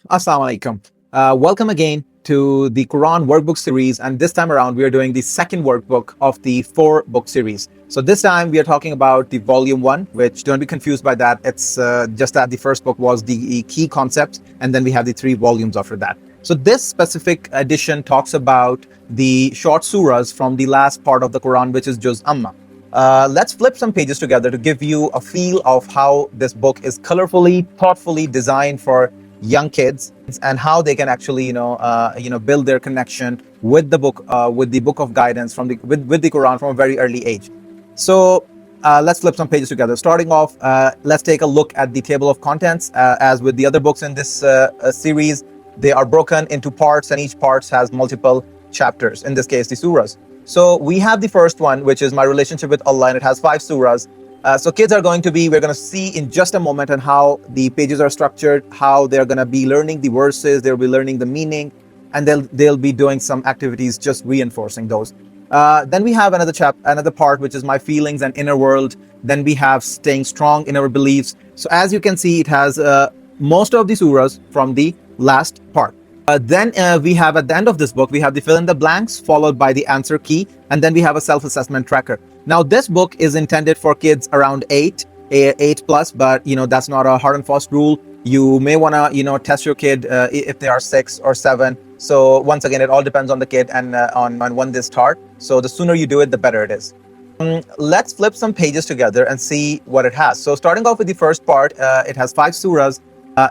Assalamu alaikum. Welcome again to the Quran Workbook series, and this time around we are doing the second workbook of the 4-book series. So this time we are talking about the volume 1, which don't be confused by that. It's just that the first book was the key concepts, and then we have the 3 volumes after that. So this specific edition talks about the short surahs from the last part of the Quran, which is Juz Amma. Let's flip some pages together to give you a feel of how this book is colorfully, thoughtfully designed for young kids, and how they can actually build their connection with the book, with the book of guidance from with the Quran from a very early age. So let's flip some pages together. Starting off, let's take a look at the table of contents. As with the other books in this series, they are broken into parts, and each part has multiple chapters, in this case the surahs. So we have the first one, which is my relationship with Allah, and it has 5 surahs. So kids are we're going to see in just a moment on how the pages are structured, how they're going to be learning the verses, they'll be learning the meaning, and they'll be doing some activities just reinforcing those. Then we have another part, which is my feelings and inner world. Then we have staying strong in our beliefs. So as you can see, it has most of the surahs from the last part. Then we have at the end of this book, we have the fill in the blanks followed by the answer key, and then we have a self-assessment tracker. Now this book is intended for kids around 8 plus, but that's not a hard and fast rule. You may want to test your kid if they are 6 or 7. So once again, it all depends on the kid and on when they start. So the sooner you do it, the better it is. Let's flip some pages together and see what it has. So starting off with the first part, it has 5 surahs.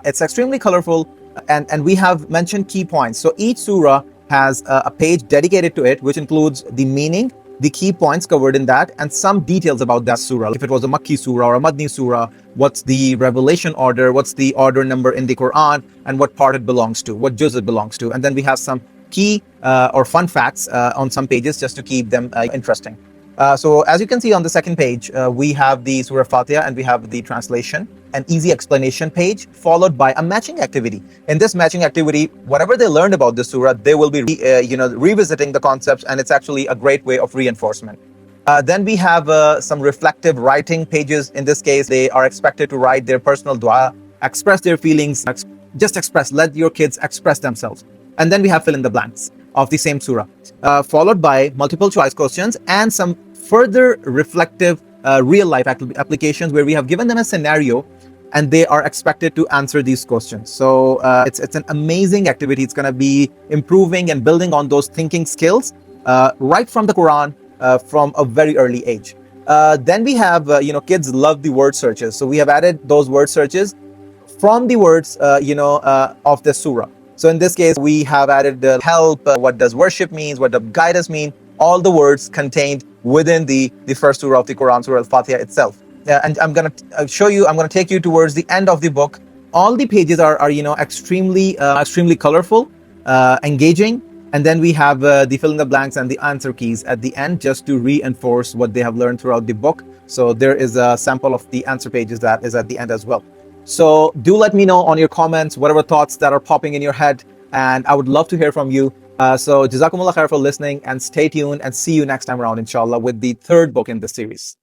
It's extremely colorful, and we have mentioned key points. So each surah has a page dedicated to it, which includes the meaning, the key points covered in that, and some details about that surah. If it was a Makki surah or a Madni surah, what's the revelation order, what's the order number in the Quran, and what part it belongs to, what juz it belongs to. And then we have some key or fun facts on some pages just to keep them interesting. So as you can see on the second page, we have the Surah Fatiha, and we have the translation, an easy explanation page, followed by a matching activity. In this matching activity, whatever they learned about the surah, they will be revisiting the concepts, and it's actually a great way of reinforcement. Then we have some reflective writing pages. In this case, they are expected to write their personal dua, express their feelings, let your kids express themselves. And then we have fill in the blanks of the same surah, followed by multiple choice questions and some further reflective real life applications where we have given them a scenario and they are expected to answer these questions. So it's an amazing activity. It's going to be improving and building on those thinking skills right from the Quran from a very early age. Then we have, kids love the word searches. So we have added those word searches from the words, of the surah. So in this case, we have added help, what does worship mean, what does guidance mean, all the words contained within the first surah of the Quran, Surah Al-Fatiha itself. And I'm going to show you, I'm going to take you towards the end of the book. All the pages are extremely colorful, engaging. And then we have the fill in the blanks and the answer keys at the end, just to reinforce what they have learned throughout the book. So there is a sample of the answer pages that is at the end as well. So do let me know on your comments, whatever thoughts that are popping in your head, and I would love to hear from you. So Jazakumullah khair for listening, and stay tuned, and see you next time around, inshallah, with the 3rd book in this series.